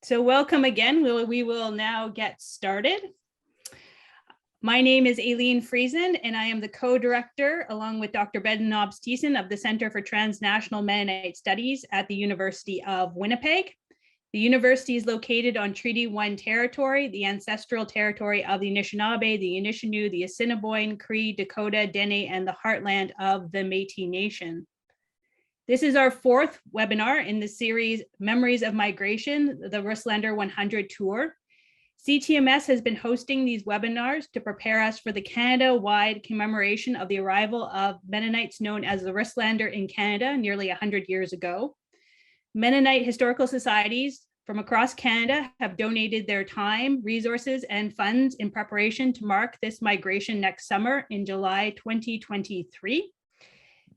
So welcome again. We will now get started. My name is Aileen Friesen, and I am the co-director, along with Dr. Richard Thiessen, of the Center for Transnational Mennonite Studies at the University of Winnipeg. The university is located on Treaty 1 territory, the ancestral territory of the Anishinaabe, the Anishinaabe, the Assiniboine, Cree, Dakota, Dene, and the heartland of the Métis Nation. This is our fourth webinar in the series Memories of Migration, the Russlaender 100 Tour. CTMS has been hosting these webinars to prepare us for the Canada-wide commemoration of the arrival of Mennonites known as the Russlaender in Canada nearly 100 years ago. Mennonite historical societies from across Canada have donated their time, resources, and funds in preparation to mark this migration next summer in July 2023.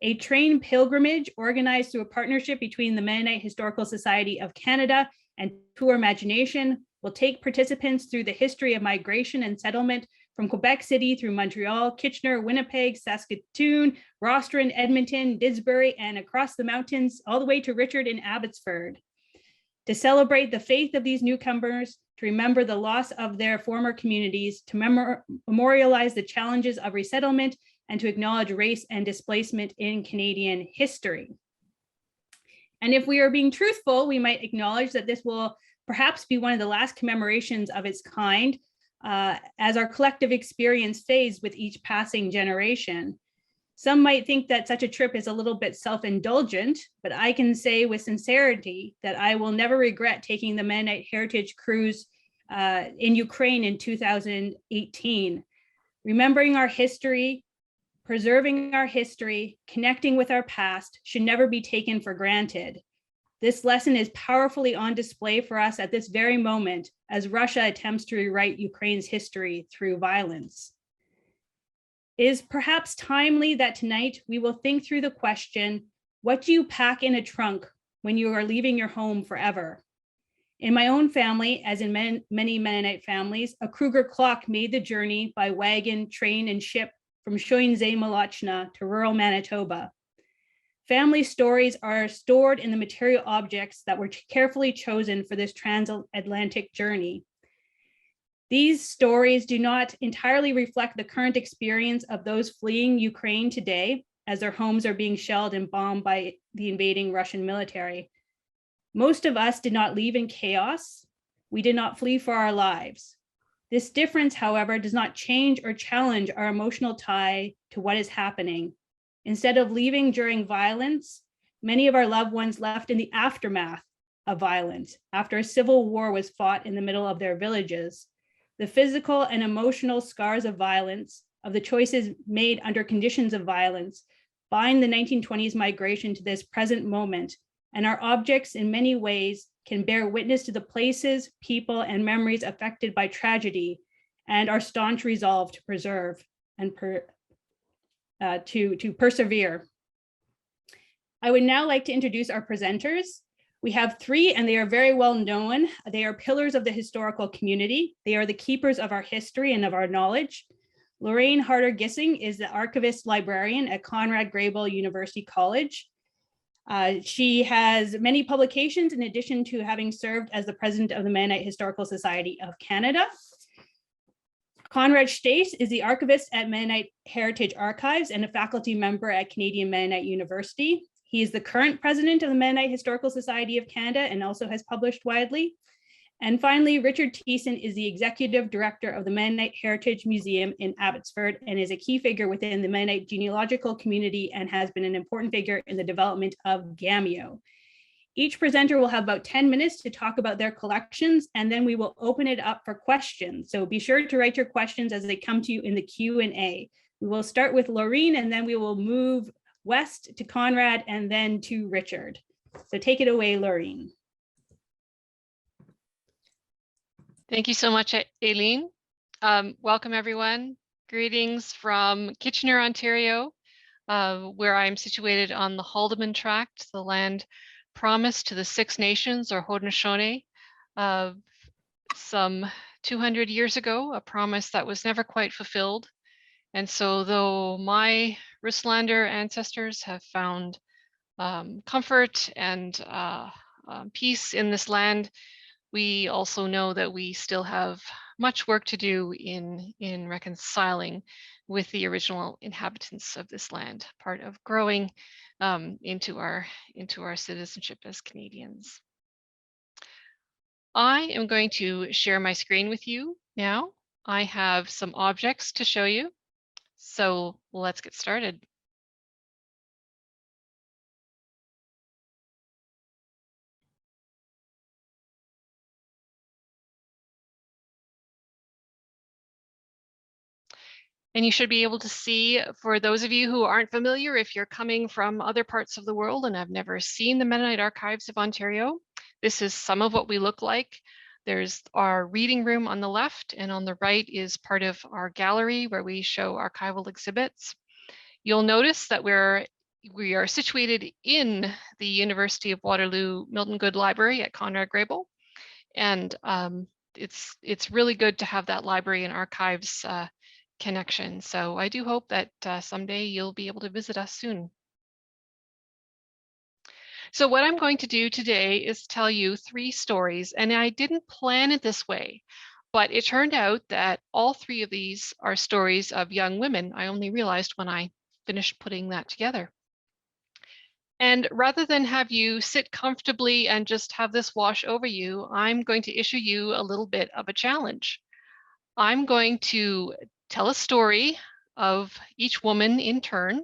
A train pilgrimage organized through a partnership between the Mennonite Historical Society of Canada and Tour Imagination will take participants through the history of migration and settlement from Quebec City through Montreal, Kitchener, Winnipeg, Saskatoon, Rostron, Edmonton, Didsbury, and across the mountains all the way to Richard in Abbotsford. To celebrate the faith of these newcomers, to remember the loss of their former communities, to memorialize the challenges of resettlement, and to acknowledge race and displacement in Canadian history. And if we are being truthful, we might acknowledge that this will perhaps be one of the last commemorations of its kind, as our collective experience fades with each passing generation. Some might think that such a trip is a little bit self-indulgent, but I can say with sincerity that I will never regret taking the Mennonite Heritage Cruise in Ukraine in 2018. Remembering our history, preserving our history, connecting with our past should never be taken for granted. This lesson is powerfully on display for us at this very moment as Russia attempts to rewrite Ukraine's history through violence. It is perhaps timely that tonight we will think through the question, what do you pack in a trunk when you are leaving your home forever? In my own family, as in many Mennonite families, a Krieger clock made the journey by wagon, train, and ship from Shoinze-Malochna to rural Manitoba. Family stories are stored in the material objects that were carefully chosen for this transatlantic journey. These stories do not entirely reflect the current experience of those fleeing Ukraine today, as their homes are being shelled and bombed by the invading Russian military. Most of us did not leave in chaos. We did not flee for our lives. This difference, however, does not change or challenge our emotional tie to what is happening. Instead of leaving during violence, many of our loved ones left in the aftermath of violence, after a civil war was fought in the middle of their villages. The physical and emotional scars of violence, of the choices made under conditions of violence, bind the 1920s migration to this present moment, and our objects in many ways can bear witness to the places, people, and memories affected by tragedy, and our staunch resolve to preserve and to persevere. I would now like to introduce our presenters. We have three, and they are very well known. They are pillars of the historical community. They are the keepers of our history and of our knowledge. Laureen Harder-Gissing is the archivist librarian at Conrad University College. She has many publications in addition to having served as the president of the Mennonite Historical Society of Canada. Conrad Stoesz is the archivist at Mennonite Heritage Archives and a faculty member at Canadian Mennonite University. He is the current president of the Mennonite Historical Society of Canada and also has published widely. And finally, Richard Thiessen is the executive director of the Mennonite Heritage Museum in Abbotsford and is a key figure within the Mennonite genealogical community and has been an important figure in the development of Gameo. Each presenter will have about 10 minutes to talk about their collections, and then we will open it up for questions. So be sure to write your questions as they come to you in the Q&A. We will start with Laureen, and then we will move west to Conrad and then to Richard. So take it away, Laureen. Thank you so much, Aileen. Welcome, everyone. Greetings from Kitchener, Ontario, where I'm situated on the Haldimand Tract, the land promised to the Six Nations, or Haudenosaunee, some 200 years ago, a promise that was never quite fulfilled. And so though my Russlaender ancestors have found comfort and peace in this land, we also know that we still have much work to do in reconciling with the original inhabitants of this land, part of growing into our citizenship as Canadians. I am going to share my screen with you now. I have some objects to show you, so let's get started. And you should be able to see, for those of you who aren't familiar, if you're coming from other parts of the world and have never seen the Mennonite Archives of Ontario, this is some of what we look like. There's our reading room on the left, and on the right is part of our gallery where we show archival exhibits. You'll notice that we are situated in the University of Waterloo Milton Good Library at Conrad Grebel, and it's really good to have that library and archives connection. So I do hope that someday you'll be able to visit us soon. So what I'm going to do today is tell you 3 stories, and I didn't plan it this way, but it turned out that all 3 of these are stories of young women. I only realized when I finished putting that together. And rather than have you sit comfortably and just have this wash over you, I'm going to issue you a little bit of a challenge. I'm going to tell a story of each woman in turn.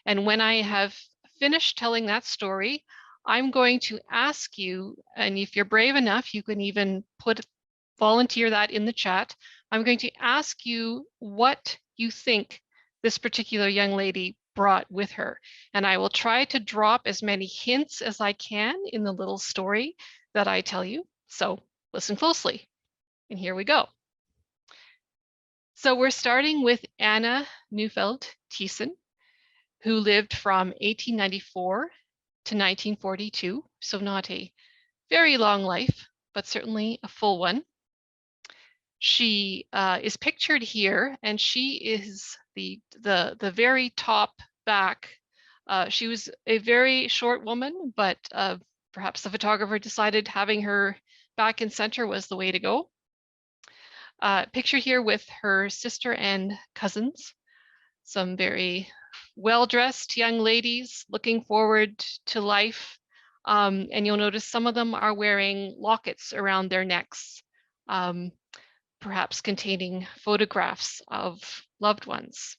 And when I have finished telling that story, I'm going to ask you, and if you're brave enough, you can even volunteer that in the chat. I'm going to ask you what you think this particular young lady brought with her. And I will try to drop as many hints as I can in the little story that I tell you. So listen closely. And here we go. So we're starting with Anna Neufeld Thiessen, who lived from 1894 to 1942, so not a very long life, but certainly a full one. She is pictured here, and she is the very top back. She was a very short woman, but perhaps the photographer decided having her back in center was the way to go. Picture here with her sister and cousins, some very well-dressed young ladies looking forward to life. And you'll notice some of them are wearing lockets around their necks, perhaps containing photographs of loved ones.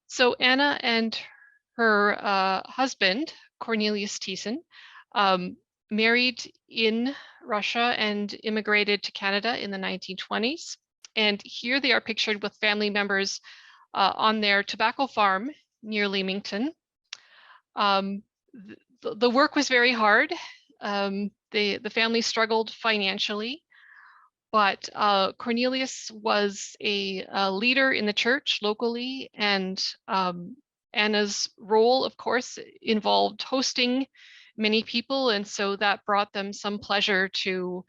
So Anna and her husband, Cornelius Thiessen, married in Russia and immigrated to Canada in the 1920s. And here they are pictured with family members on their tobacco farm near Leamington. The work was very hard. The family struggled financially, but Cornelius was a leader in the church locally, and Anna's role, of course, involved hosting many people, and so that brought them some pleasure to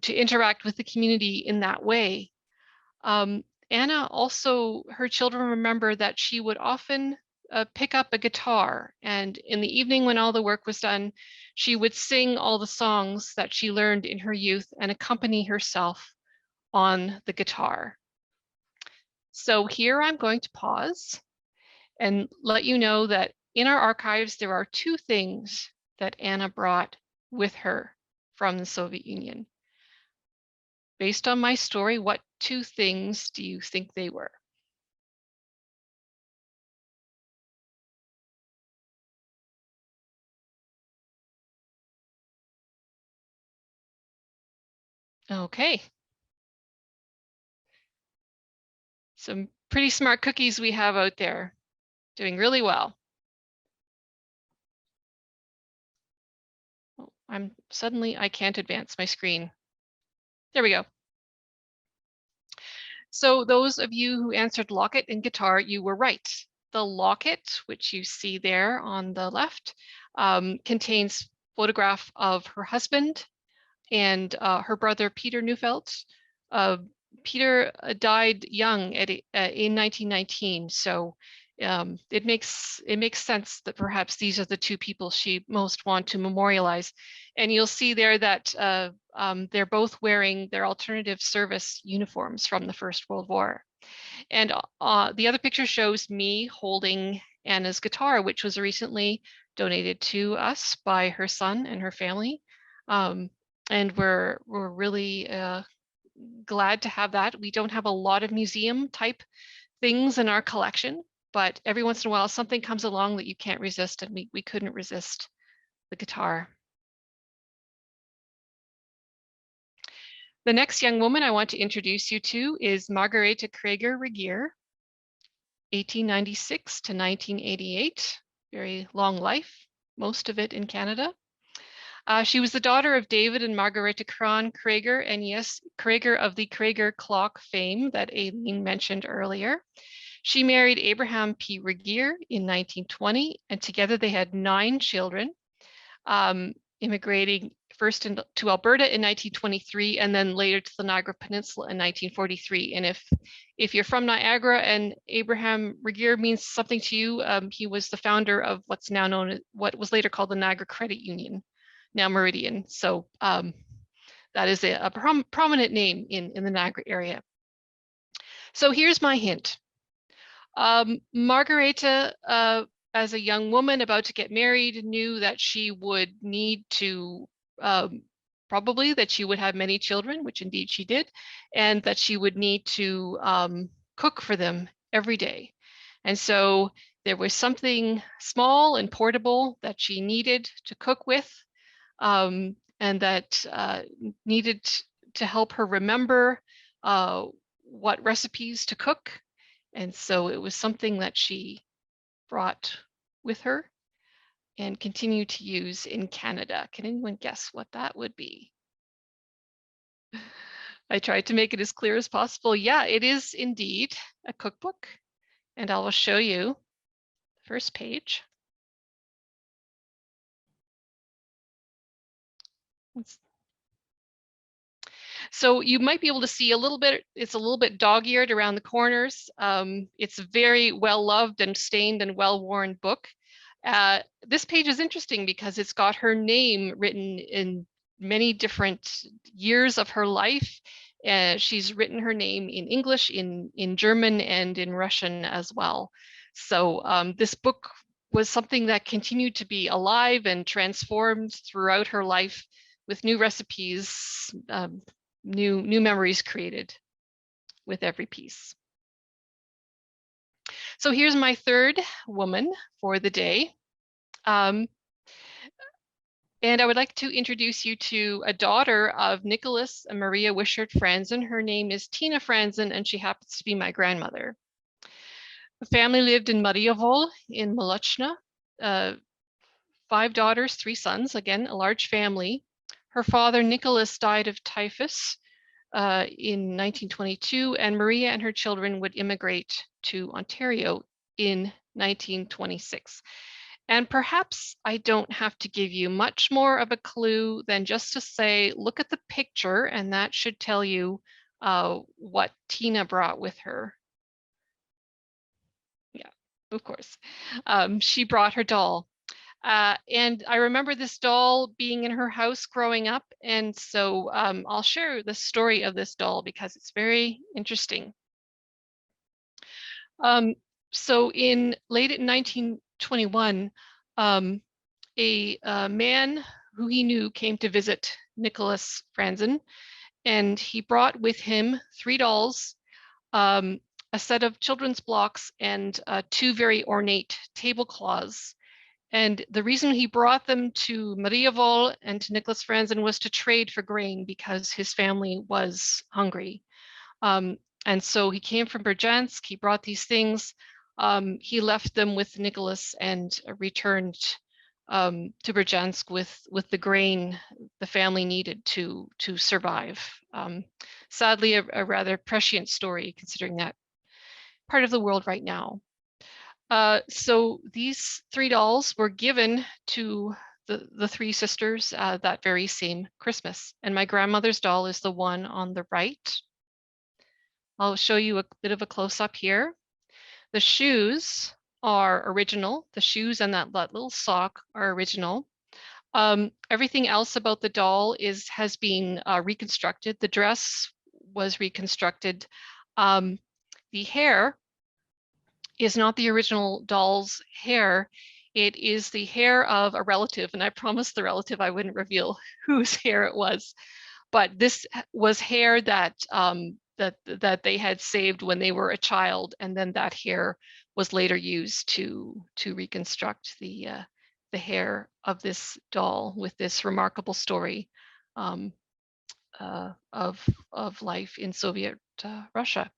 interact with the community in that way. Anna also, her children remember that she would often pick up a guitar, and in the evening when all the work was done, she would sing all the songs that she learned in her youth and accompany herself on the guitar. So here I'm going to pause and let you know that in our archives, there are 2 things that Anna brought with her from the Soviet Union. Based on my story, what 2 things do you think they were? Okay. Some pretty smart cookies we have out there, doing really well. Oh, I can't advance my screen. There we go. So those of you who answered locket and guitar, you were right. The locket, which you see there on the left, contains photograph of her husband and her brother, Peter Neufeld. Peter died young in 1919, so it makes sense that perhaps these are the two people she most want to memorialize. And you'll see there that they're both wearing their alternative service uniforms from the First World War. And the other picture shows me holding Anna's guitar, which was recently donated to us by her son and her family. And we're really glad to have that. We don't have a lot of museum type things in our collection, but every once in a while something comes along that you can't resist, and we couldn't resist the guitar. The next young woman I want to introduce you to is Marguerite Krieger Regier, 1896 to 1988, very long life, most of it in Canada. She was the daughter of David and Marguerite Krieger, and yes, Krieger of the Krieger clock fame that Aileen mentioned earlier. She married Abraham P. Regier in 1920, and together they had 9 children, immigrating first to Alberta in 1923, and then later to the Niagara Peninsula in 1943. And if you're from Niagara and Abraham Regier means something to you, he was the founder of what's now known as, what was later called the Niagara Credit Union, now Meridian. So that is a prominent name in the Niagara area. So here's my hint. Marguerite, as a young woman about to get married, knew that she would need to, probably that she would have many children, which indeed she did, and that she would need to cook for them every day. And so there was something small and portable that she needed to cook with, and that needed to help her remember what recipes to cook. And so it was something that she brought with her and continued to use in Canada. Can anyone guess what that would be? I tried to make it as clear as possible. Yeah, it is indeed a cookbook, and I will show you the first page. So you might be able to see a little bit, it's a little bit dog-eared around the corners. It's a very well-loved and stained and well-worn book. This page is interesting because it's got her name written in many different years of her life. She's written her name in English, in German, and in Russian as well. So this book was something that continued to be alive and transformed throughout her life with new recipes, new memories created with every piece. So here's my third woman for the day. And I would like to introduce you to a daughter of Nicholas and Maria Wishart Franzen. Her name is Tina Franzen, and she happens to be my grandmother. The family lived in Mariavol in Molochna. 5 daughters, 3 sons, again, a large family. Her father, Nicholas, died of typhus in 1922, and Maria and her children would immigrate to Ontario in 1926. And perhaps I don't have to give you much more of a clue than just to say, look at the picture, and that should tell you what Tina brought with her. Yeah, of course. She brought her doll. And I remember this doll being in her house growing up, and so I'll share the story of this doll because it's very interesting. So in late 1921, a man who he knew came to visit Nicholas Franzen, and he brought with him 3 dolls, a set of children's blocks, and 2 very ornate tablecloths. And the reason he brought them to Mariavol and to Nicholas Franzen was to trade for grain because his family was hungry. And so he came from Berjansk, he brought these things, he left them with Nicholas and returned to Berjansk with the grain the family needed to survive. Sadly, a rather prescient story considering that part of the world right now. So these 3 dolls were given to the 3 sisters that very same Christmas. And my grandmother's doll is the one on the right. I'll show you a bit of a close-up here. The shoes are original. The shoes and that little sock are original. Everything else about the doll has been reconstructed. The dress was reconstructed. The hair is not the original doll's hair. It is the hair of a relative, and I promised the relative I wouldn't reveal whose hair it was. But this was hair that that they had saved when they were a child, and then that hair was later used to reconstruct the hair of this doll with this remarkable story of life in Soviet Russia.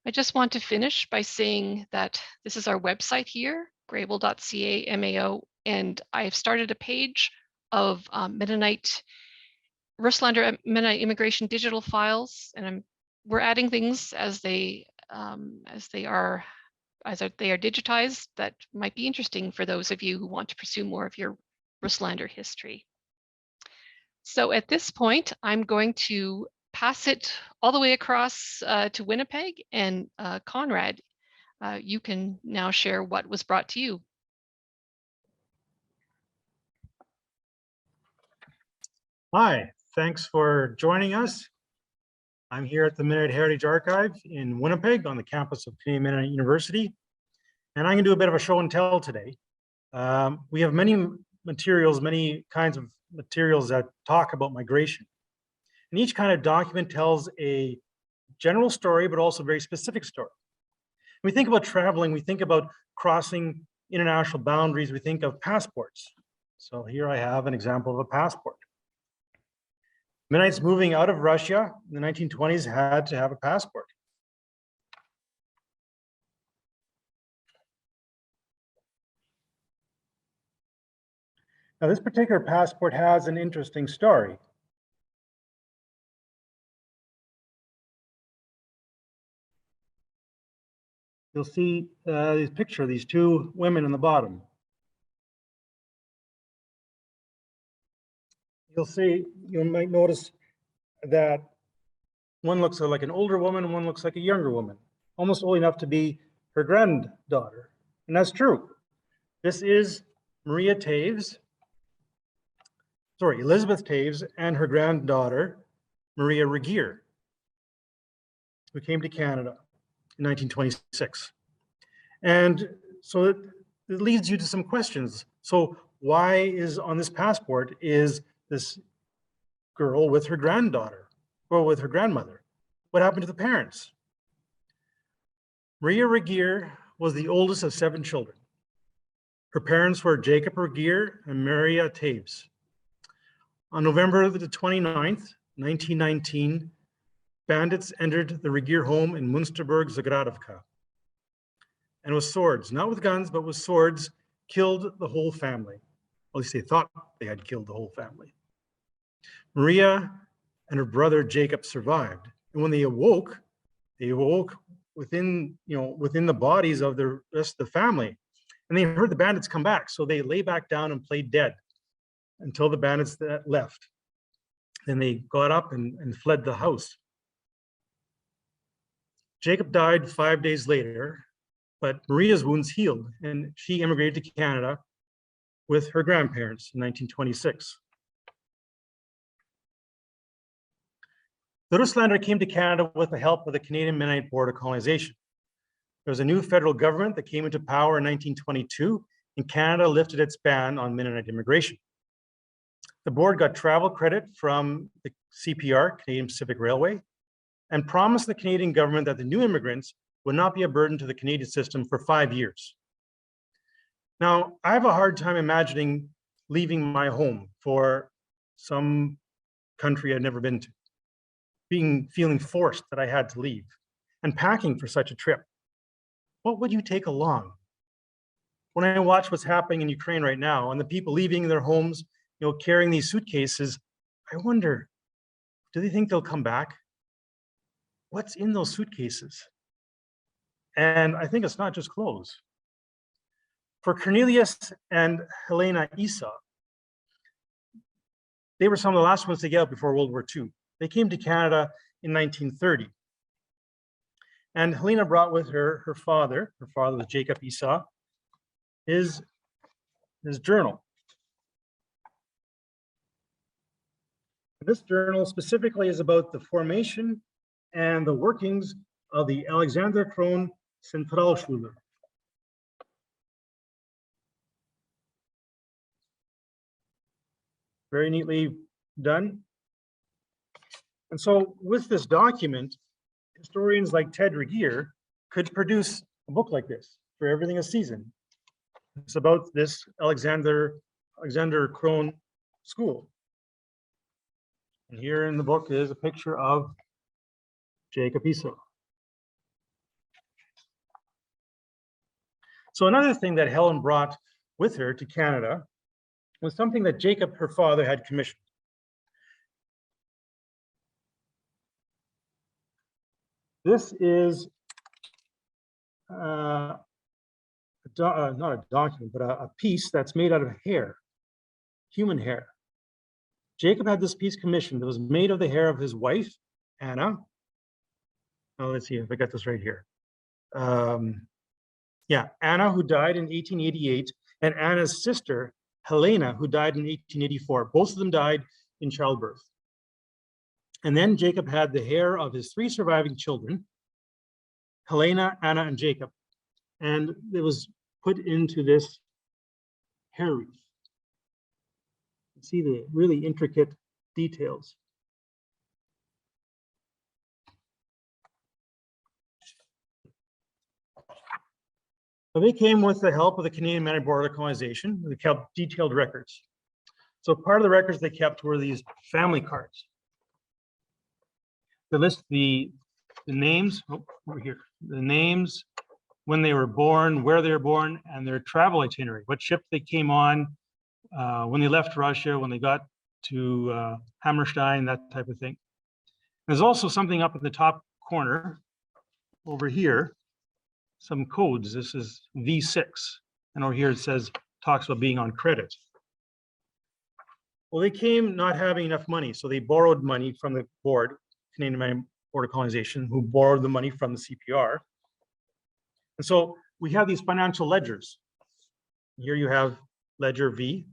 I just want to finish by saying that this is our website here, grable.ca MAO, and I've started a page of Mennonite Russlaender Mennonite immigration digital files, and we're adding things as they are digitized that might be interesting for those of you who want to pursue more of your Russlaender history. So at this point, I'm going to pass it all the way across to Winnipeg, and Conrad, you can now share what was brought to you. Hi, thanks for joining us. I'm here at the Mennonite Heritage Archive in Winnipeg on the campus of Canadian Mennonite University, and I'm going to do a bit of a show and tell today. We have many materials, many kinds of materials that talk about migration. And each kind of document tells a general story, but also a very specific story. When we think about traveling, we think about crossing international boundaries, we think of passports. So here I have an example of a passport. Mennonites moving out of Russia in the 1920s had to have a passport. Now, this particular passport has an interesting story. You'll see this picture of these two women on the bottom. You might notice that one looks like an older woman and one looks like a younger woman, almost old enough to be her granddaughter. And that's true. This is Elizabeth Thiessen and her granddaughter, Maria Regier, who came to Canada in 1926. And so it leads you to some questions. So why is on this passport is this girl with her granddaughter or with her grandmother? What happened to the parents? Maria Regier was the oldest of 7 children. Her parents were Jacob Regier and Maria Thiessen. On November the 29th, 1919, bandits entered the Regier home in Münsterberg, Zagradovka, and with swords, not with guns, but with swords, killed the whole family. At least they thought they had killed the whole family. Maria and her brother Jacob survived, and when they awoke within the bodies of the rest of the family, and they heard the bandits come back, so they lay back down and played dead until the bandits left. Then they got up and fled the house. Jacob died 5 days later, but Maria's wounds healed, and she immigrated to Canada with her grandparents in 1926. The Russlaender came to Canada with the help of the Canadian Mennonite Board of Colonization. There was a new federal government that came into power in 1922, and Canada lifted its ban on Mennonite immigration. The board got travel credit from the CPR, Canadian Pacific Railway, and promised the Canadian government that the new immigrants would not be a burden to the Canadian system for 5 years. Now, I have a hard time imagining leaving my home for some country I'd never been to, feeling forced that I had to leave, and packing for such a trip. What would you take along? When I watch what's happening in Ukraine right now, and the people leaving their homes, carrying these suitcases, I wonder, do they think they'll come back? What's in those suitcases? And I think it's not just clothes. For Cornelius and Helena Isa, they were some of the last ones to get out before World War II. They came to Canada in 1930. And Helena brought with her her father was Jacob Esau, his journal. This journal specifically is about the formation and the workings of the Alexander Kron Zentralschule. Very neatly done. And so with this document, historians like Ted Regier could produce a book like this for everything a season. It's about this Alexander Kron school. And here in the book is a picture of Jacob Esau. So another thing that Helen brought with her to Canada was something that Jacob, her father, had commissioned. This is not a document, but a piece that's made out of hair, human hair. Jacob had this piece commissioned that was made of the hair of his wife, Anna. Oh, let's see if I got this right here. Yeah, Anna, who died in 1888, and Anna's sister, Helena, who died in 1884. Both of them died in childbirth. And then Jacob had the hair of his 3 surviving children, Helena, Anna, and Jacob. And it was put into this hair wreath. You see the really intricate details. So they came with the help of the Canadian Mennonite Board of Colonization. They kept detailed records. So part of the records they kept were these family cards. They list the names, over here, the names, when they were born, where they were born, and their travel itinerary, what ship they came on, when they left Russia, when they got to Hammerstein, that type of thing. There's also something up in the top corner over here, some codes. This is V6, and over here it says, talks about being on credit. Well, they came not having enough money, so they borrowed money from the board, Canadian Mennonite Board of Colonization, who borrowed the money from the CPR. And so we have these financial ledgers. Here you have ledger V.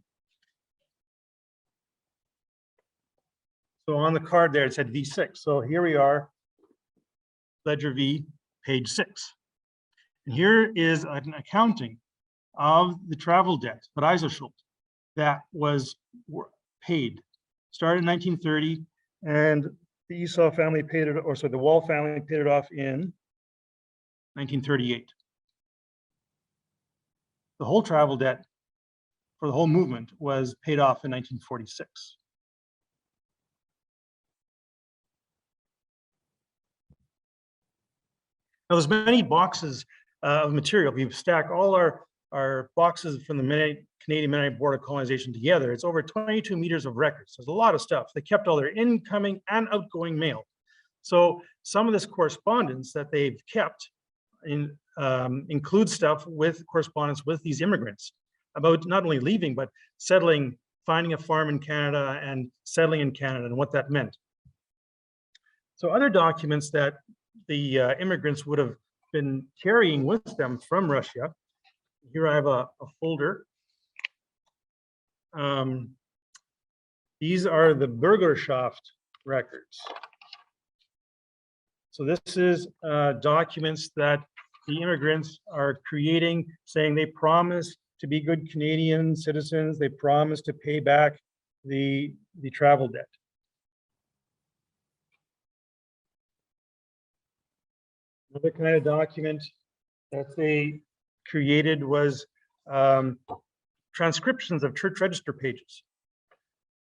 So on the card there, it said V6. So here we are, ledger V, page 6. And here is an accounting of the travel debt, the Reiseschuld, that was paid. Started in 1930, and the Esau family paid it, or sorry, the Wall family paid it off in 1938. The whole travel debt for the whole movement was paid off in 1946. Now, there's many boxes of material. We've stacked all our boxes from the Canadian Mennonite Board of Colonization together. It's over 22 meters of records. There's a lot of stuff. They kept all their incoming and outgoing mail. So some of this correspondence that they've kept includes stuff with correspondence with these immigrants about not only leaving, but settling, finding a farm in Canada and settling in Canada and what that meant. So other documents that the immigrants would have been carrying with them from Russia. Here I have a folder. These are the Bürgerschaft records. So this is documents that the immigrants are creating, saying they promise to be good Canadian citizens. They promise to pay back the travel debt. Another kind of document that they created was transcriptions of church register pages.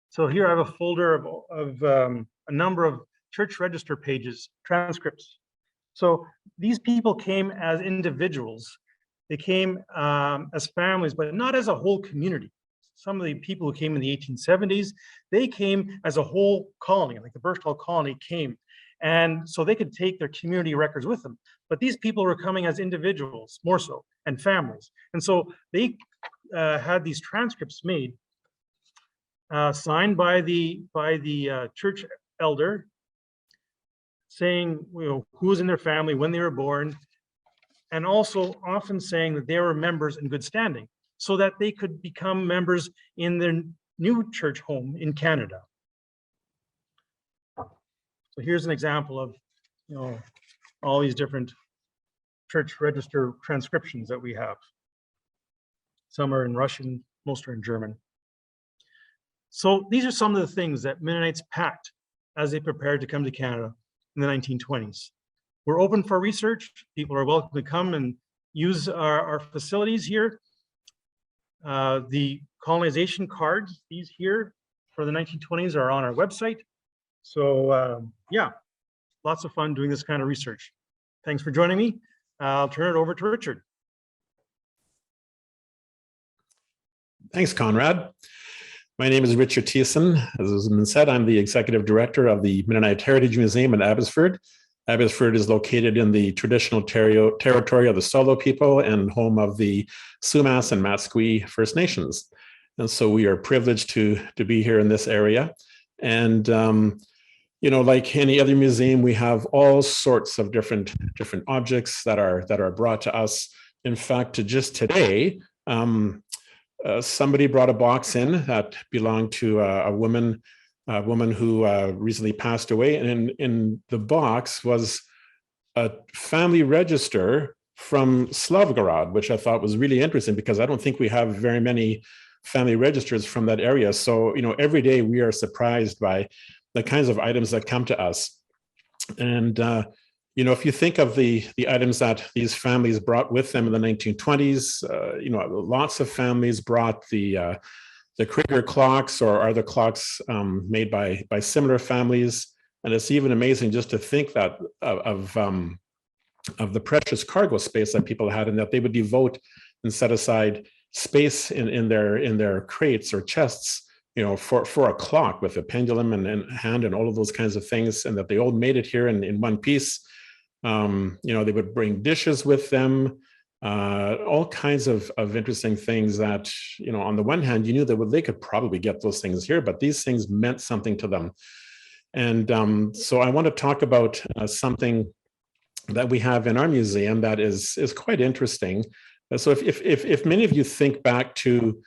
So here I have a folder of a number of church register pages, transcripts. So these people came as individuals. They came as families, but not as a whole community. Some of the people who came in the 1870s, they came as a whole colony, like the Burstall colony came. And so they could take their community records with them. But these people were coming as individuals, more so, and families. And so they had these transcripts made, signed by the church elder, saying, who's in their family, when they were born, and also often saying that they were members in good standing so that they could become members in their new church home in Canada. So here's an example of, all these different church register transcriptions that we have. Some are in Russian, most are in German. So these are some of the things that Mennonites packed as they prepared to come to Canada in the 1920s. We're open for research. People are welcome to come and use our facilities here. The colonization cards, these here for the 1920s are on our website. So yeah, lots of fun doing this kind of research. Thanks for joining me. I'll turn it over to Richard. Thanks, Conrad. My name is Richard Thiessen. As has been said, I'm the executive director of the Mennonite Heritage Museum in Abbotsford. Abbotsford is located in the traditional territory of the Solo people and home of the Sumas and Matsqui First Nations. And so we are privileged to be here in this area. And like any other museum, we have all sorts of different objects that are brought to us. In fact, just today, somebody brought a box in that belonged to a woman who recently passed away, and in the box was a family register from Slavgorod, which I thought was really interesting because I don't think we have very many family registers from that area. So, every day we are surprised by the kinds of items that come to us. And, if you think of the items that these families brought with them in the 1920s, lots of families brought the Krieger clocks or other clocks made by similar families. And it's even amazing just to think that of the precious cargo space that people had, and that they would devote and set aside space in their crates or chests, for a clock with a pendulum and hand and all of those kinds of things, and that they all made it here in one piece. They would bring dishes with them, all kinds of interesting things that, on the one hand, you knew that they could probably get those things here, but these things meant something to them. And so I want to talk about something that we have in our museum that is quite interesting. So if many of you think back to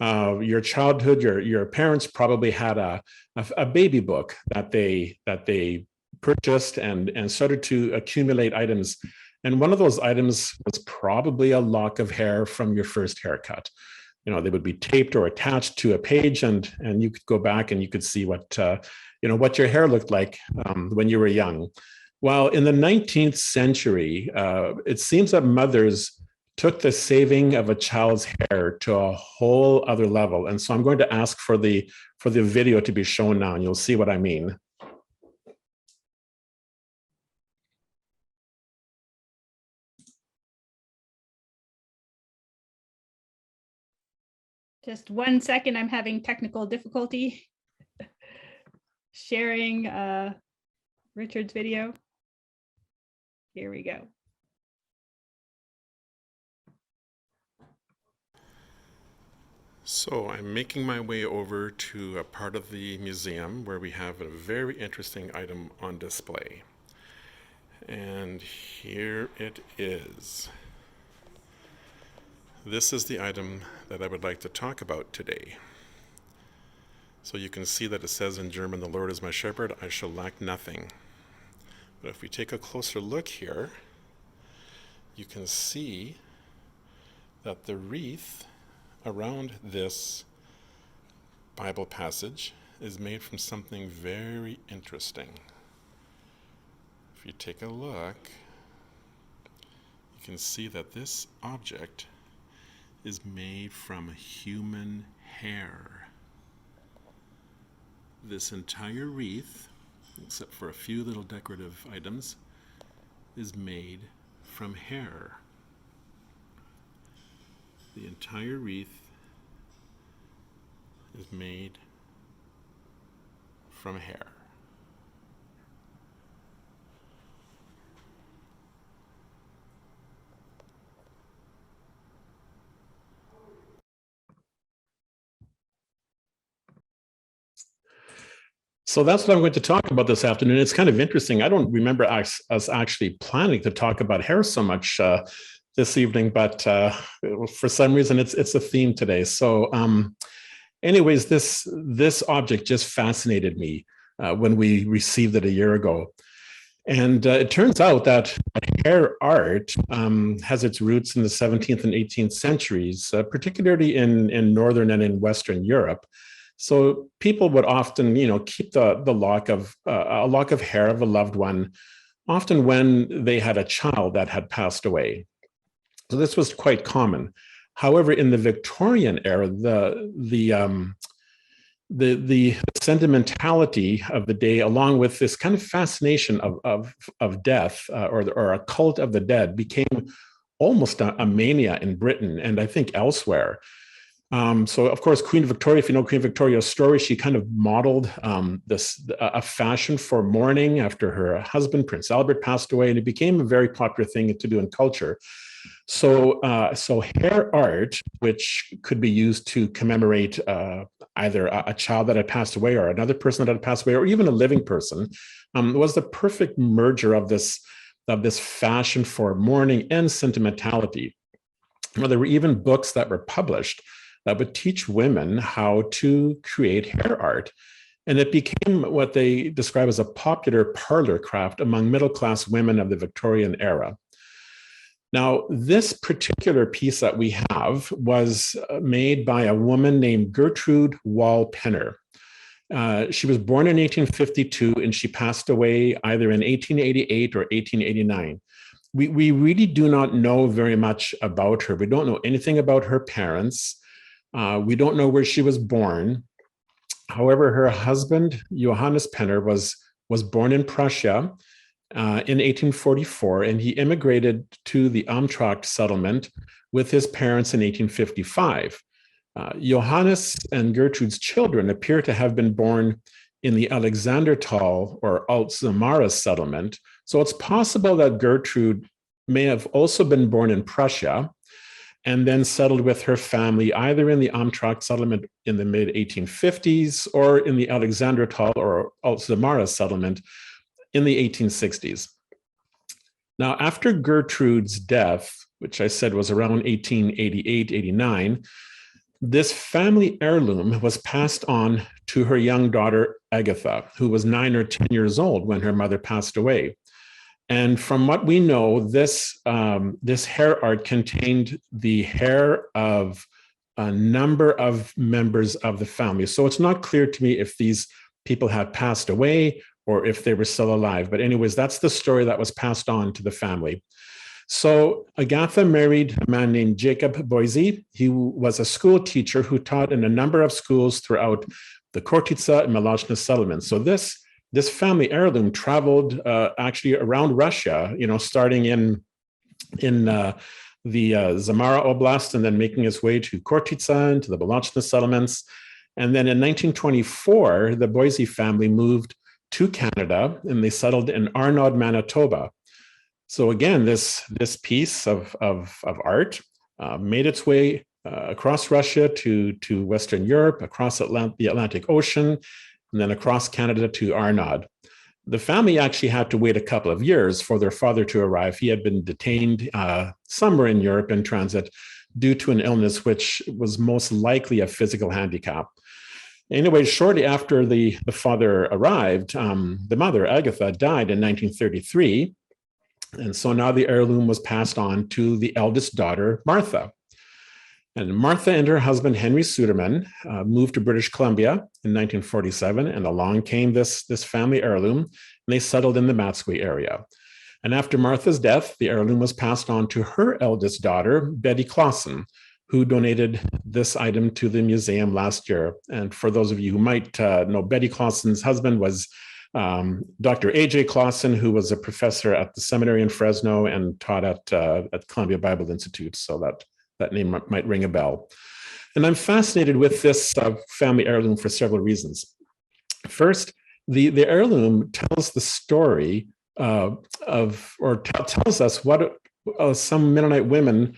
your childhood, your parents probably had a baby book that they purchased and started to accumulate items. And one of those items was probably a lock of hair from your first haircut. They would be taped or attached to a page, and you could go back and you could see what your hair looked like when you were young. Well, in the 19th century, it seems that mothers took the saving of a child's hair to a whole other level. And so I'm going to ask for the video to be shown now, and you'll see what I mean. Just 1 second, I'm having technical difficulty sharing Richard's video. Here we go. So I'm making my way over to a part of the museum where we have a very interesting item on display. And here it is. This is the item that I would like to talk about today. So you can see that it says in German, "The Lord is my shepherd, I shall lack nothing." But if we take a closer look here, you can see that the wreath around this Bible passage is made from something very interesting. If you take a look, you can see that this object is made from human hair. This entire wreath, except for a few little decorative items, is made from hair. The entire wreath is made from hair. So that's what I'm going to talk about this afternoon. It's kind of interesting. I don't remember us actually planning to talk about hair so much this evening, but for some reason it's a theme today. So anyways, this object just fascinated me when we received it a year ago. And it turns out that hair art has its roots in the 17th and 18th centuries, particularly in Northern and in Western Europe. So people would often, keep the lock of a lock of hair of a loved one, often when they had a child that had passed away. So this was quite common. However, in the Victorian era, the sentimentality of the day, along with this kind of fascination of death or a cult of the dead, became almost a mania in Britain and I think elsewhere. So of course, Queen Victoria, if you know Queen Victoria's story, she kind of modeled a fashion for mourning after her husband, Prince Albert, passed away, and it became a very popular thing to do in culture. So hair art, which could be used to commemorate either a child that had passed away or another person that had passed away, or even a living person, was the perfect merger of this fashion for mourning and sentimentality. Well, there were even books that were published that would teach women how to create hair art. And it became what they describe as a popular parlor craft among middle-class women of the Victorian era. Now, this particular piece that we have was made by a woman named Gertrude Wall-Penner. She was born in 1852 and she passed away either in 1888 or 1889. We really do not know very much about her. We don't know anything about her parents. We don't know where she was born. However, her husband, Johannes Penner, was born in Prussia in 1844, and he immigrated to the Amtracht settlement with his parents in 1855. Johannes and Gertrude's children appear to have been born in the Alexandertal or Alt-Samara settlement. So it's possible that Gertrude may have also been born in Prussia and then settled with her family either in the Amtracht settlement in the mid-1850s or in the Alexandertal or Alt-Samara settlement in the 1860s. Now, after Gertrude's death, which I said was around 1888-89, this family heirloom was passed on to her young daughter, Agatha, who was 9 or 10 years old when her mother passed away. And from what we know, this hair art contained the hair of a number of members of the family. So it's not clear to me if these people had passed away or if they were still alive. But anyways, that's the story that was passed on to the family. So Agatha married a man named Jacob Boise. He was a school teacher who taught in a number of schools throughout the Kortitsa and Malachna settlements. So this family heirloom traveled actually around Russia, starting in the Samara Oblast and then making its way to Kortitsa and to the Malachna settlements. And then in 1924, the Boise family moved to Canada and they settled in Arnaud, Manitoba. So again, this piece of art made its way across Russia to Western Europe, across the Atlantic Ocean, and then across Canada to Arnaud. The family actually had to wait a couple of years for their father to arrive. He had been detained somewhere in Europe in transit due to an illness which was most likely a physical handicap. Anyway, shortly after the father arrived, the mother, Agatha, died in 1933. And so now the heirloom was passed on to the eldest daughter, Martha. And Martha and her husband, Henry Suderman, moved to British Columbia in 1947, and along came this family heirloom, and they settled in the Matsqui area. And after Martha's death, the heirloom was passed on to her eldest daughter, Betty Clausen, who donated this item to the museum last year. And for those of you who might know, Betty Clausen's husband was Dr. A.J. Clausen, who was a professor at the seminary in Fresno and taught at Columbia Bible Institute. So that name might ring a bell. And I'm fascinated with this family heirloom for several reasons. First, the heirloom tells the story tells us what some Mennonite women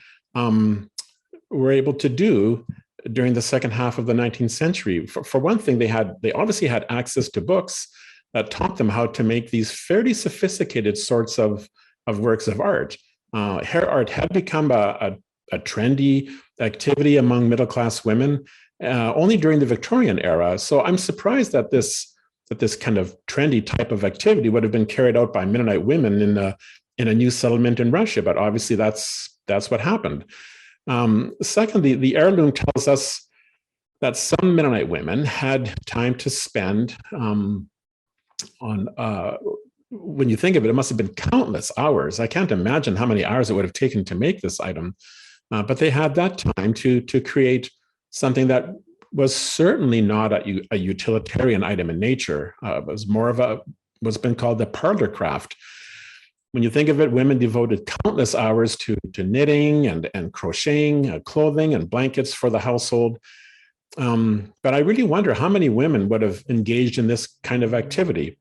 were able to do during the second half of the 19th century. For one thing, they obviously had access to books that taught them how to make these fairly sophisticated sorts of works of art. Hair art had become a trendy activity among middle-class women only during the Victorian era. So I'm surprised that this kind of trendy type of activity would have been carried out by Mennonite women in a new settlement in Russia, but obviously that's what happened. Secondly, the heirloom tells us that some Mennonite women had time to spend when you think of it, it must have been countless hours. I can't imagine how many hours it would have taken to make this item, but they had that time to create something that was certainly not a utilitarian item in nature. It was more of what's been called the parlor craft. When you think of it, women devoted countless hours to knitting and crocheting, clothing and blankets for the household. But I really wonder how many women would have engaged in this kind of activity.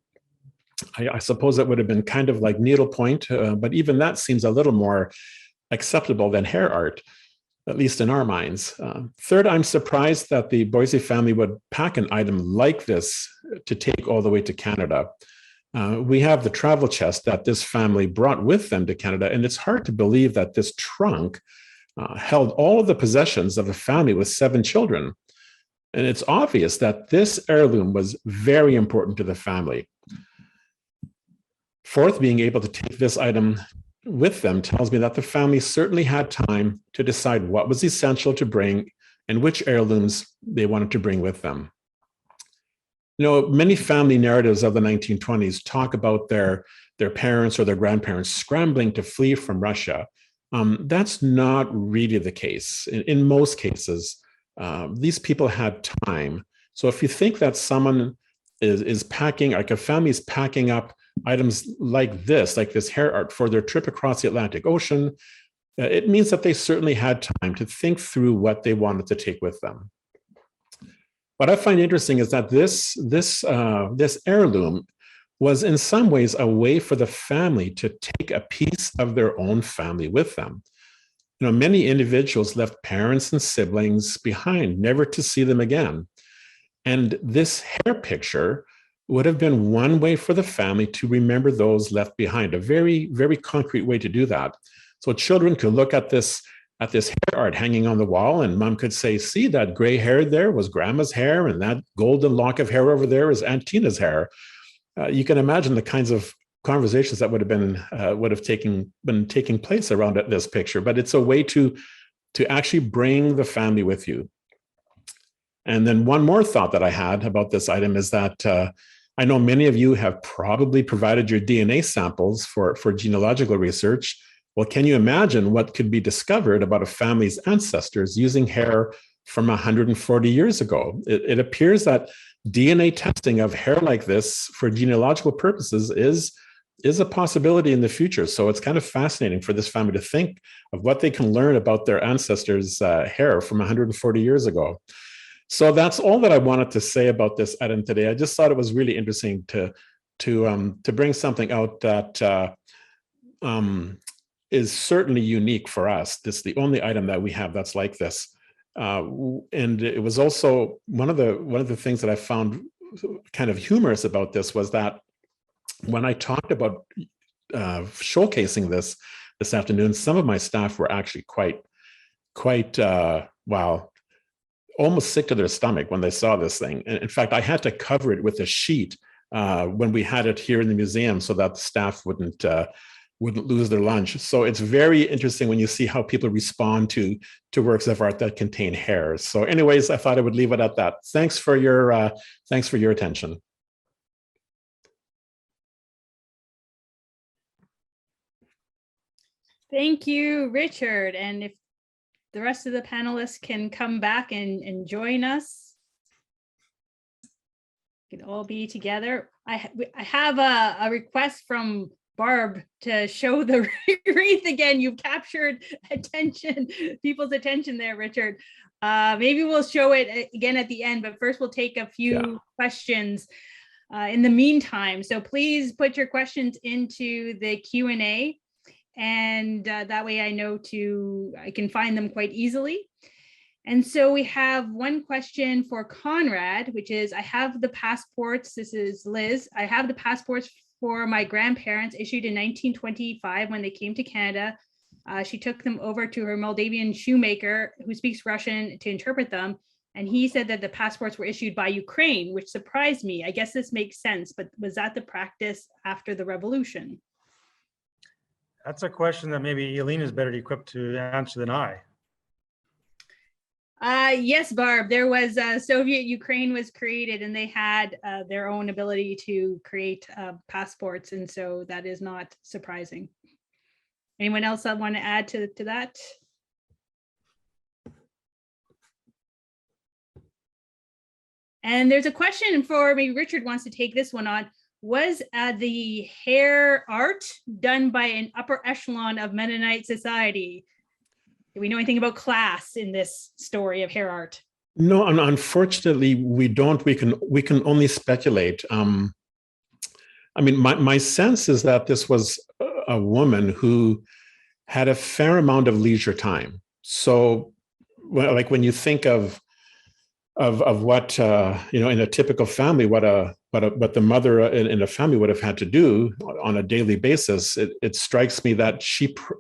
I suppose it would have been kind of like needlepoint, but even that seems a little more acceptable than hair art, at least in our minds. Third, I'm surprised that the Boise family would pack an item like this to take all the way to Canada. We have the travel chest that this family brought with them to Canada, and it's hard to believe that this trunk held all of the possessions of a family with 7 children. And it's obvious that this heirloom was very important to the family. Fourth, being able to take this item with them tells me that the family certainly had time to decide what was essential to bring and which heirlooms they wanted to bring with them. You know, many family narratives of the 1920s talk about their parents or their grandparents scrambling to flee from Russia. That's not really the case. In most cases, these people had time. So if you think that someone is packing, like a family is packing up items like this hair art for their trip across the Atlantic Ocean, it means that they certainly had time to think through what they wanted to take with them. What I find interesting is that this heirloom was in some ways a way for the family to take a piece of their own family with them. You know, many individuals left parents and siblings behind, never to see them again. And this hair picture would have been one way for the family to remember those left behind, a very, very concrete way to do that. So children could look at this hair art hanging on the wall, and mom could say, see, that gray hair there was grandma's hair, and that golden lock of hair over there is Aunt Tina's hair. You can imagine the kinds of conversations that would have been taking place around this picture, but it's a way to actually bring the family with you. And then one more thought that I had about this item is that I know many of you have probably provided your DNA samples for genealogical research. Well, can you imagine what could be discovered about a family's ancestors using hair from 140 years ago? It appears that DNA testing of hair like this for genealogical purposes is a possibility in the future. So it's kind of fascinating for this family to think of what they can learn about their ancestors' hair from 140 years ago. So that's all that I wanted to say about this item today. I just thought it was really interesting to bring something out that is certainly unique for us. This is the only item that we have that's like this. And it was also one of the things that I found kind of humorous about this was that when I talked about showcasing this afternoon, some of my staff were actually quite almost sick to their stomach when they saw this thing. And in fact, I had to cover it with a sheet when we had it here in the museum so that the staff wouldn't lose their lunch. So it's very interesting when you see how people respond to works of art that contain hair. So anyways, I thought I would leave it at that. Thanks for your attention. Thank you, Richard. And if the rest of the panelists can come back and join us, we can all be together. I have a request from Barb to show the wreath again. You've captured people's attention there, Richard. Maybe we'll show it again at the end, but first we'll take a few questions in the meantime. So please put your questions into the Q&A. And that way I know I can find them quite easily. And so we have one question for Conrad, which is, I have the passports, this is Liz, I have the passports for my grandparents issued in 1925 when they came to Canada. She took them over to her Moldavian shoemaker who speaks Russian to interpret them. And he said that the passports were issued by Ukraine, which surprised me. I guess this makes sense, but was that the practice after the revolution? That's a question that maybe Aileen is better equipped to answer than I. Yes, Barb, there was Soviet Ukraine was created and they had their own ability to create passports. And so that is not surprising. Anyone else that want to add to that? And there's a question for maybe Richard wants to take this one on. Was the hair art done by an upper echelon of Mennonite society? Do we know anything about class in this story of hair art? No, unfortunately, we don't. We can only speculate. I mean, my sense is that this was a woman who had a fair amount of leisure time. So, like when you think of what you know, in a typical family, what the mother in a family would have had to do on a daily basis, it strikes me that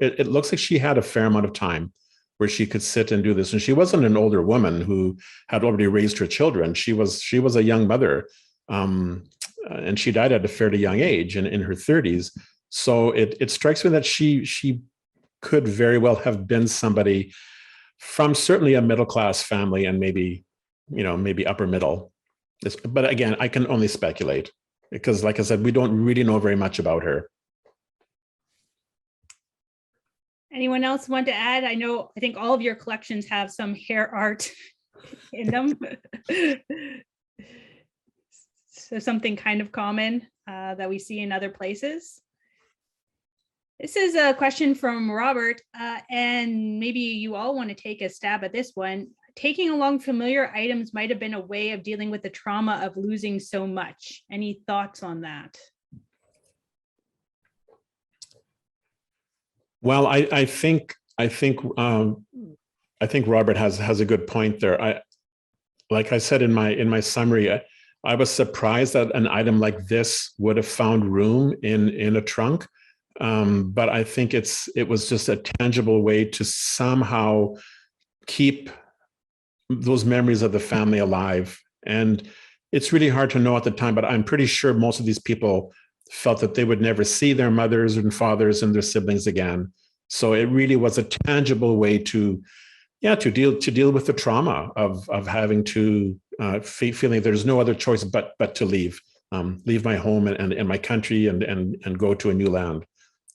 it looks like she had a fair amount of time where she could sit and do this. And she wasn't an older woman who had already raised her children. She was a young mother, and she died at a fairly young age, in her 30s. So it strikes me that she could very well have been somebody from certainly a middle-class family and maybe upper middle. But again, I can only speculate because, like I said, we don't really know very much about her. Anyone else want to add? I think all of your collections have some hair art in them. So something kind of common that we see in other places. This is a question from Robert, and maybe you all want to take a stab at this one. Taking along familiar items might have been a way of dealing with the trauma of losing so much. Any thoughts on that? Well, I think Robert has a good point there. Like I said in my summary, I was surprised that an item like this would have found room in a trunk. But I think it was just a tangible way to somehow keep those memories of the family alive. And it's really hard to know at the time, but I'm pretty sure most of these people felt that they would never see their mothers and fathers and their siblings again. So it really was a tangible way to deal with the trauma of having to feeling there's no other choice but to leave my home and my country and go to a new land.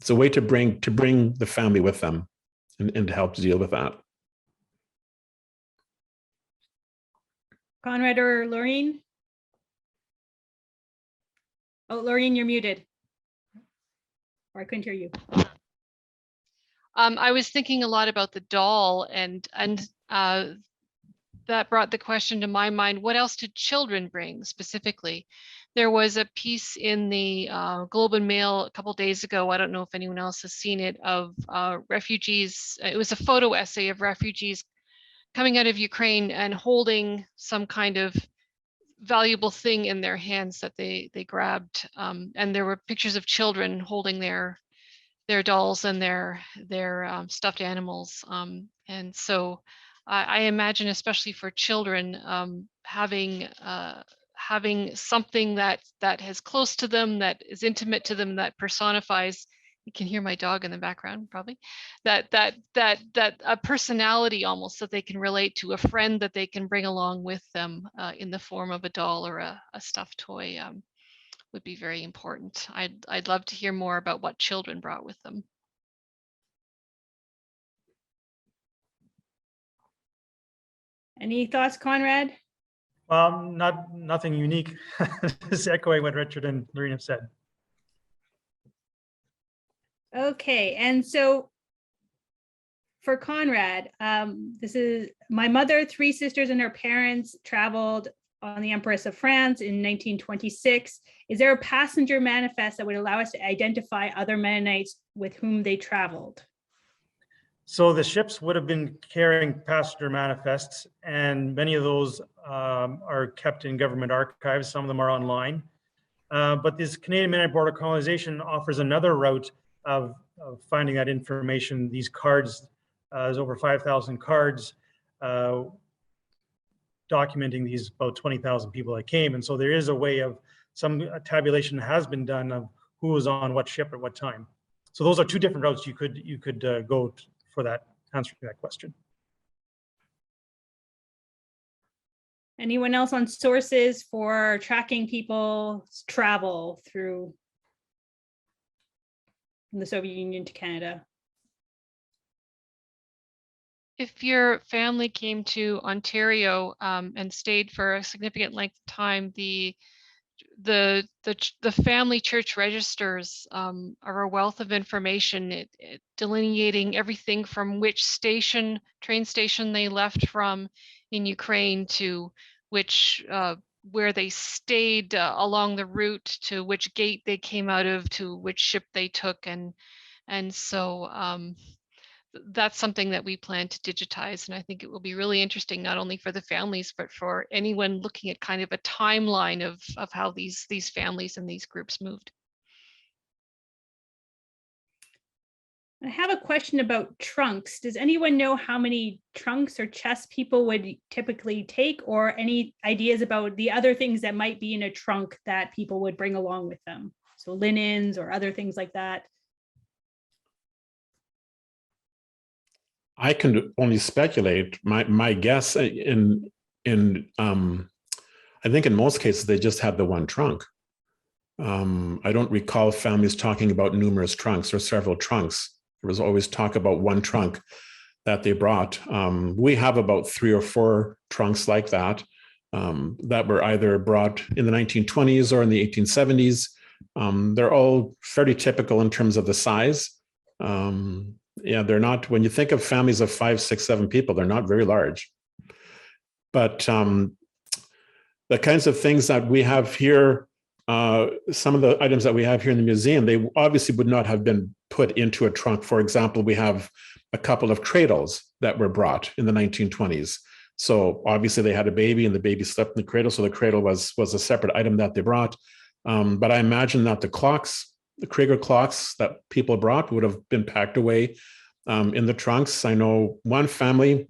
It's a way to bring the family with them and to help to deal with that. Conrad or Laureen? Oh, Laureen, you're muted. Or I couldn't hear you. I was thinking a lot about the doll, and that brought the question to my mind, what else did children bring specifically? There was a piece in the Globe and Mail a couple days ago, I don't know if anyone else has seen it, of refugees. It was a photo essay of refugees coming out of Ukraine and holding some kind of valuable thing in their hands that they grabbed. And there were pictures of children holding their dolls and their stuffed animals. And so I imagine, especially for children, having something that is close to them, that is intimate to them, that personifies. You can hear my dog in the background, probably. That a personality almost that they can relate to, a friend that they can bring along with them in the form of a doll or a stuffed toy would be very important. I'd love to hear more about what children brought with them. Any thoughts, Conrad? Well, nothing unique. Just echoing what Richard and Laureen have said. Okay, and so for Conrad, this is my mother, 3 sisters and her parents traveled on the Empress of France in 1926. Is there a passenger manifest that would allow us to identify other Mennonites with whom they traveled? So the ships would have been carrying passenger manifests, and many of those are kept in government archives. Some of them are online. But this Canadian Mennonite Border Colonization offers another route of finding that information. These cards, there's over 5,000 cards documenting these about 20,000 people that came. And so there is a way of some tabulation has been done of who was on what ship at what time. So those are two different routes you could go for that, answering that question. Anyone else on sources for tracking people's travel through from the Soviet Union to Canada? If your family came to Ontario and stayed for a significant length of time, the family church registers are a wealth of information, delineating everything from which train station they left from in Ukraine to which where they stayed along the route, to which gate they came out of, to which ship they took, and so that's something that we plan to digitize, and I think it will be really interesting not only for the families but for anyone looking at kind of a timeline of how these families and these groups moved. I have a question about trunks. Does anyone know how many trunks or chests people would typically take, or any ideas about the other things that might be in a trunk that people would bring along with them? So linens or other things like that. I can only speculate. My guess I think in most cases they just had the one trunk. I don't recall families talking about numerous trunks or several trunks. There was always talk about one trunk that they brought. We have about 3 or 4 trunks like that that were either brought in the 1920s or in the 1870s. They're all fairly typical in terms of the size. Yeah, they're not, when you think of families of 5, 6, 7 people, they're not very large. But the kinds of things that we have here, some of the items that we have here in the museum, they obviously would not have been put into a trunk. For example, we have a couple of cradles that were brought in the 1920s. So obviously they had a baby and the baby slept in the cradle. So the cradle was a separate item that they brought. But I imagine that the clocks, the Krieger clocks that people brought would have been packed away in the trunks. I know one family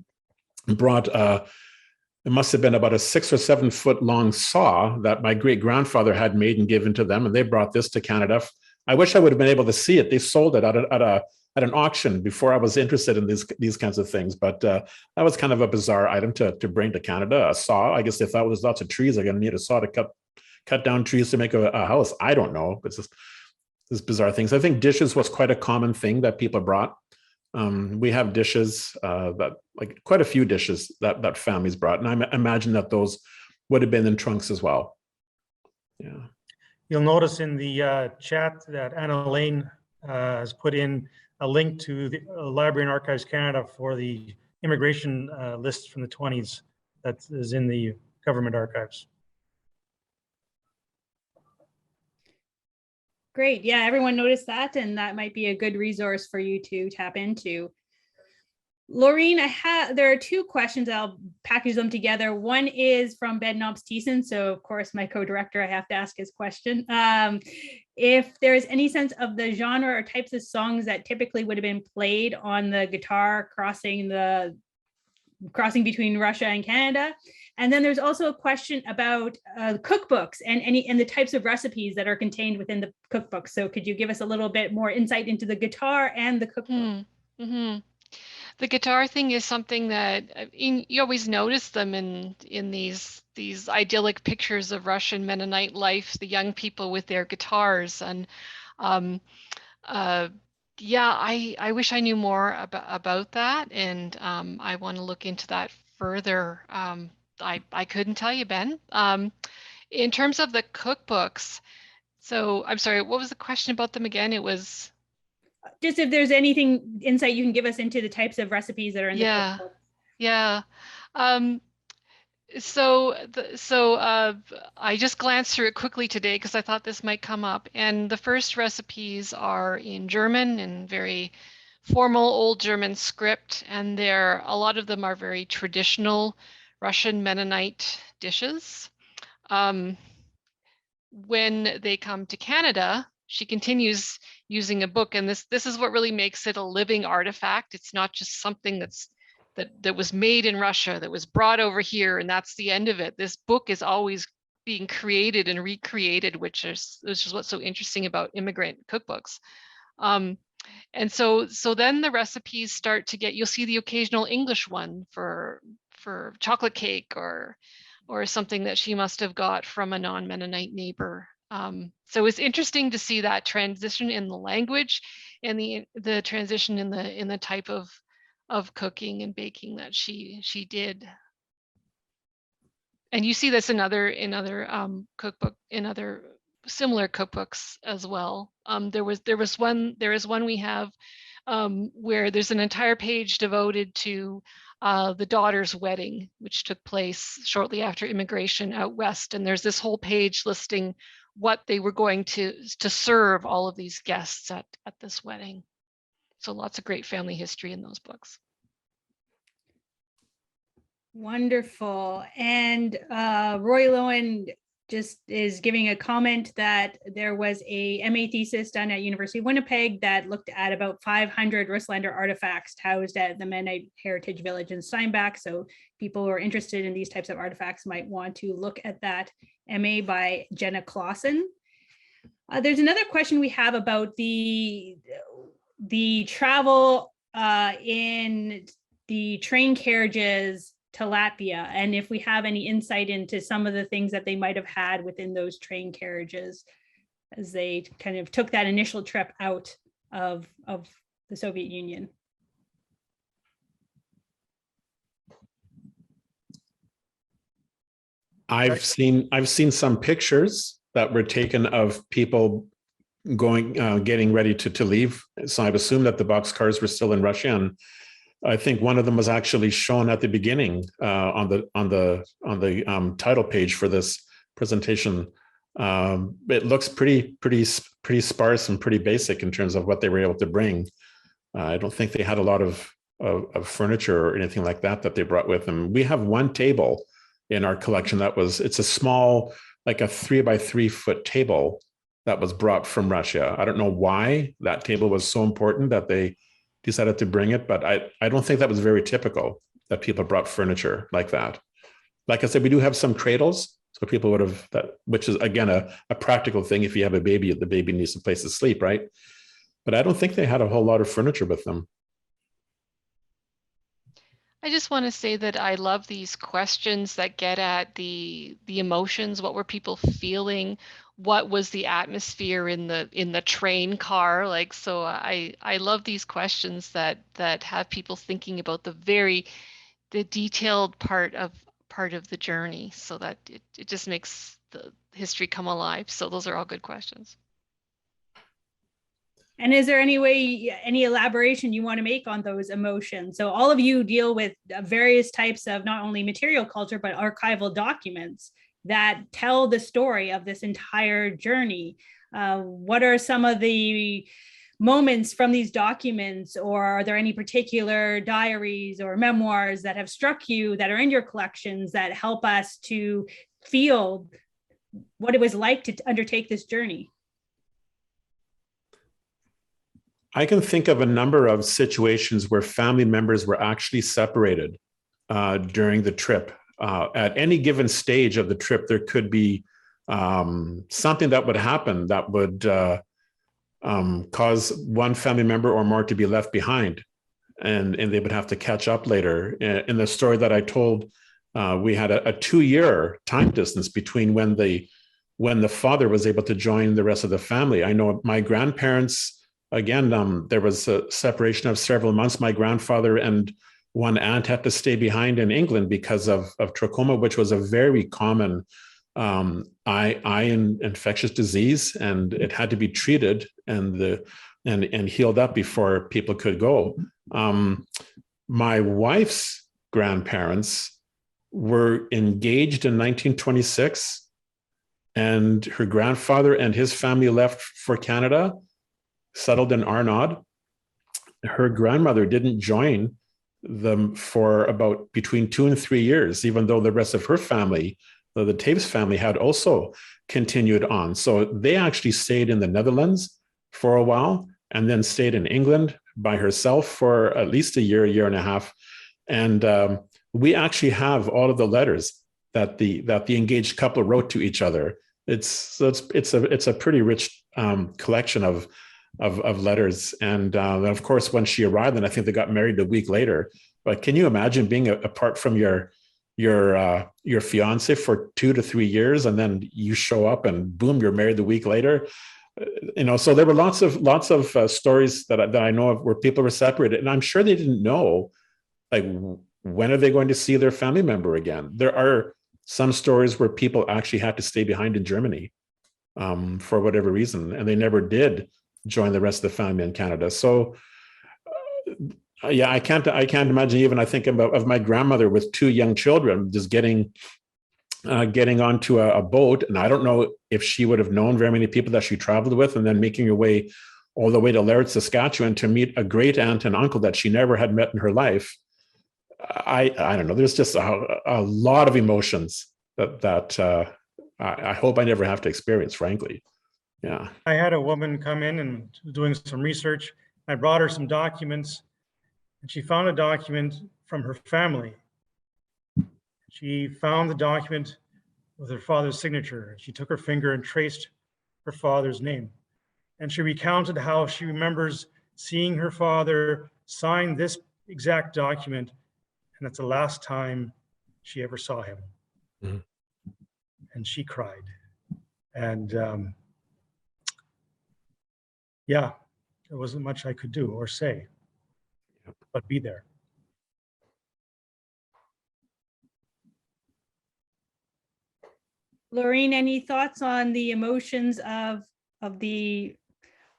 brought it must have been about a 6 or 7 foot long saw that my great grandfather had made and given to them, and they brought this to Canada. I wish I would have been able to see it. They sold it at an auction before I was interested in these kinds of things. But that was kind of a bizarre item to bring to Canada. A saw. I guess they thought there's lots of trees. I'm going to need a saw to cut down trees to make a house. I don't know. It's just these bizarre things. I think dishes was quite a common thing that people brought. We have dishes that, like, quite a few dishes that families brought, and I imagine that those would have been in trunks as well. Yeah. You'll notice in the chat that Aileen has put in a link to the Library and Archives Canada for the immigration list from the 20s that is in the government archives. Great. Yeah, everyone noticed that, and that might be a good resource for you to tap into. Laureen, there are 2 questions. I'll package them together. One is from Bednobs Thiessen. So of course, my co-director, I have to ask his question. If there's any sense of the genre or types of songs that typically would have been played on the guitar crossing between Russia and Canada. And then there's also a question about cookbooks and the types of recipes that are contained within the cookbook. So could you give us a little bit more insight into the guitar and the cookbook? Mm-hmm. The guitar thing is something that you always notice them in these idyllic pictures of Russian Mennonite life, the young people with their guitars. And yeah, I wish I knew more about that, and I want to look into that further. I couldn't tell you, Ben. In terms of the cookbooks, so I'm sorry, what was the question about them again? It was just if there's anything insight you can give us into the types of recipes that are in the cookbook. Yeah. I just glanced through it quickly today because I thought this might come up. And the first recipes are in German and very formal Old German script, and a lot of them are very traditional Russian Mennonite dishes. When they come to Canada, she continues using a book, and this is what really makes it a living artifact. It's not just something that was made in Russia, that was brought over here, and that's the end of it. This book is always being created and recreated, which is what's so interesting about immigrant cookbooks. And so then the recipes start to get, you'll see the occasional English one for chocolate cake or something that she must have got from a non-Mennonite neighbor. So it's interesting to see that transition in the language and the transition in the type of cooking and baking that she did. And you see this in other similar cookbooks as well. There is one we have where there's an entire page devoted to the daughter's wedding, which took place shortly after immigration out west. And there's this whole page listing what they were going to serve all of these guests at this wedding. So lots of great family history in those books. Wonderful. And Roy Lowen just is giving a comment that there was a MA thesis done at University of Winnipeg that looked at about 500 Russlaender artifacts housed at the Mennonite Heritage Village in Steinbach. So people who are interested in these types of artifacts might want to look at that MA by Jenna Clausen. There's another question we have about the travel in the train carriages to Latvia, and if we have any insight into some of the things that they might have had within those train carriages as they kind of took that initial trip out of the Soviet Union. I've seen some pictures that were taken of people getting ready to leave. So I've assumed that the boxcars were still in Russia, and I think one of them was actually shown at the beginning on the title page for this presentation. It looks pretty sparse and pretty basic in terms of what they were able to bring. I don't think they had a lot of furniture or anything like that they brought with them. We have one table in our collection it's a small, like a 3x3 foot table that was brought from Russia. I don't know why that table was so important that they decided to bring it, but I don't think that was very typical that people brought furniture like that. Like I said, we do have some cradles, so people would have that, which is again a practical thing. If you have a baby, the baby needs a place to sleep, right? But I don't think they had a whole lot of furniture with them. I just want to say that I love these questions that get at the emotions. What were people feeling? What was the atmosphere in the train car like? So I love these questions that have people thinking about the detailed part of the journey, so that it just makes the history come alive. So those are all good questions. And is there any elaboration you want to make on those emotions? So all of you deal with various types of not only material culture, but archival documents that tell the story of this entire journey. What are some of the moments from these documents, or are there any particular diaries or memoirs that have struck you that are in your collections that help us to feel what it was like to undertake this journey? I can think of a number of situations where family members were actually separated during the trip. At any given stage of the trip, there could be something that would happen that would cause one family member or more to be left behind, and they would have to catch up later. In the story that I told, we had a 2-year time distance between when the father was able to join the rest of the family. I know my grandparents, again, there was a separation of several months. My grandfather and one aunt had to stay behind in England because of trachoma, which was a very common eye infectious disease, and it had to be treated and healed up before people could go. My wife's grandparents were engaged in 1926, and her grandfather and his family left for Canada, settled in Arnaud, her grandmother didn't join them for about between 2 and 3 years, even though the rest of her family, the Taves family, had also continued on. So they actually stayed in the Netherlands for a while and then stayed in England by herself for at least a year and a half. And we actually have all of the letters that the engaged couple wrote to each other. It's a pretty rich collection of letters. And of course, when she arrived, and I think they got married a week later. But can you imagine being apart from your fiance for 2 to 3 years, and then you show up and boom, you're married the week later? So there were lots of stories that I know of where people were separated, and I'm sure they didn't know, like, when are they going to see their family member again? There are some stories where people actually had to stay behind in Germany for whatever reason, and they never did join the rest of the family in Canada. So yeah, I can't imagine. Even I think of my grandmother with 2 young children just getting onto a boat, and I don't know if she would have known very many people that she traveled with, and then making her way all the way to Laird, Saskatchewan, to meet a great aunt and uncle that she never had met in her life. I don't know. There's just a lot of emotions that I hope I never have to experience, frankly. Yeah. I had a woman come in and doing some research. I brought her some documents, and she found a document from her family. She found the document with her father's signature. She took her finger and traced her father's name. And she recounted how she remembers seeing her father sign this exact document, and that's the last time she ever saw him. Mm-hmm. And she cried. And yeah, there wasn't much I could do or say, but be there. Laureen, any thoughts on the emotions of the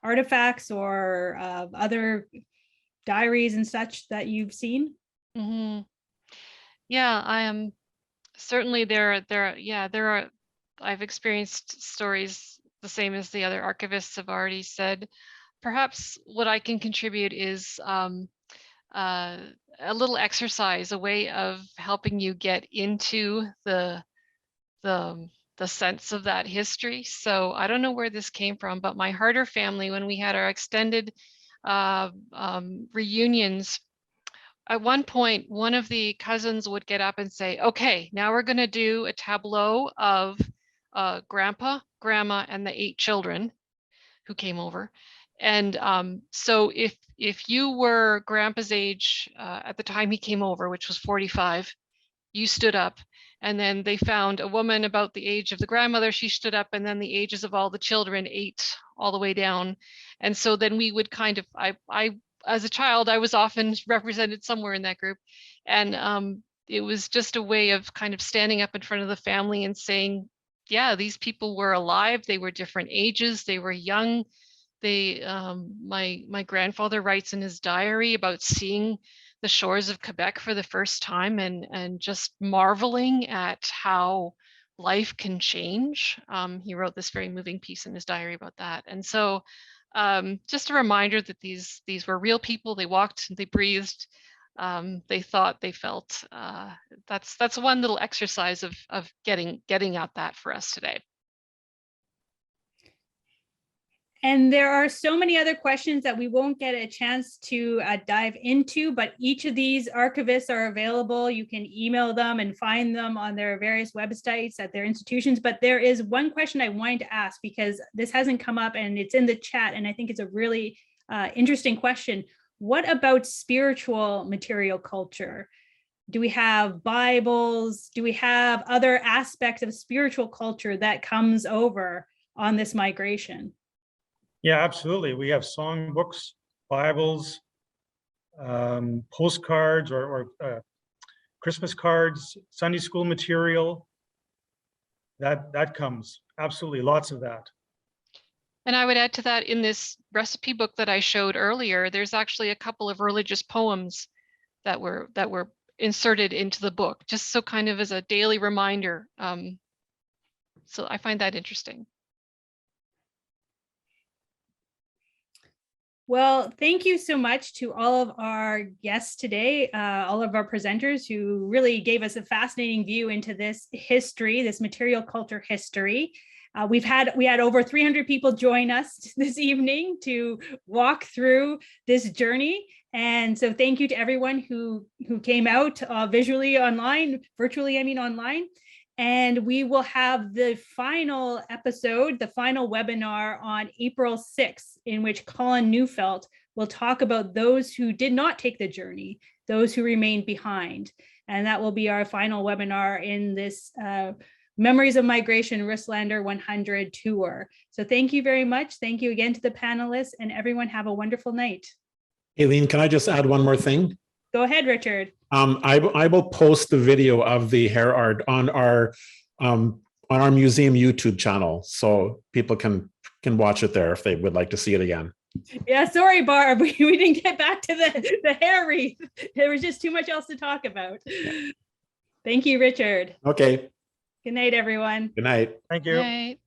artifacts or other diaries and such that you've seen? Mm-hmm. Yeah, I am certainly there are. I've experienced stories the same as the other archivists have already said. Perhaps what I can contribute is a little exercise, a way of helping you get into the sense of that history. So I don't know where this came from, but my Harder family, when we had our extended reunions, at one point, one of the cousins would get up and say, okay, now we're going to do a tableau of grandpa, grandma, and the 8 children who came over. And so if you were grandpa's age at the time he came over, which was 45, you stood up. And then they found a woman about the age of the grandmother. She stood up, and then the ages of all the children, 8 all the way down. And so then we would kind of, I as a child, I was often represented somewhere in that group. And it was just a way of kind of standing up in front of the family and saying, yeah, these people were alive. They were different ages. They were young. They, my grandfather writes in his diary about seeing the shores of Quebec for the first time and just marveling at how life can change. He wrote this very moving piece in his diary about that. And so just a reminder that these were real people. They walked, they breathed, they thought, they felt. That's one little exercise of getting at that for us today. And there are so many other questions that we won't get a chance to dive into, but each of these archivists are available. You can email them and find them on their various websites at their institutions. But there is one question I wanted to ask, because this hasn't come up and it's in the chat, and I think it's a really interesting question. What about spiritual material culture? Do we have Bibles? Do we have other aspects of spiritual culture that comes over on this migration? Yeah, absolutely. We have songbooks, Bibles, postcards or Christmas cards, Sunday school material. That comes, absolutely, lots of that. And I would add to that, in this recipe book that I showed earlier, there's actually a couple of religious poems that were inserted into the book, just so kind of as a daily reminder. So I find that interesting. Well, thank you so much to all of our guests today, all of our presenters who really gave us a fascinating view into this history, this material culture history. We had over 300 people join us this evening to walk through this journey. And so thank you to everyone who came out virtually online. And we will have the final episode, the final webinar on April 6th, in which Colin Neufeld will talk about those who did not take the journey, those who remained behind. And that will be our final webinar in this Memories of Migration Russlaender 100 tour. So thank you very much. Thank you again to the panelists, and everyone have a wonderful night. Aileen, can I just add one more thing? Go ahead, Richard. I will post the video of the hair art on our museum YouTube channel, so people can watch it there if they would like to see it again. Yeah, sorry, Barb, we didn't get back to the hair wreath. There was just too much else to talk about. Thank you, Richard. Okay. Good night, everyone. Good night. Thank you. Good night.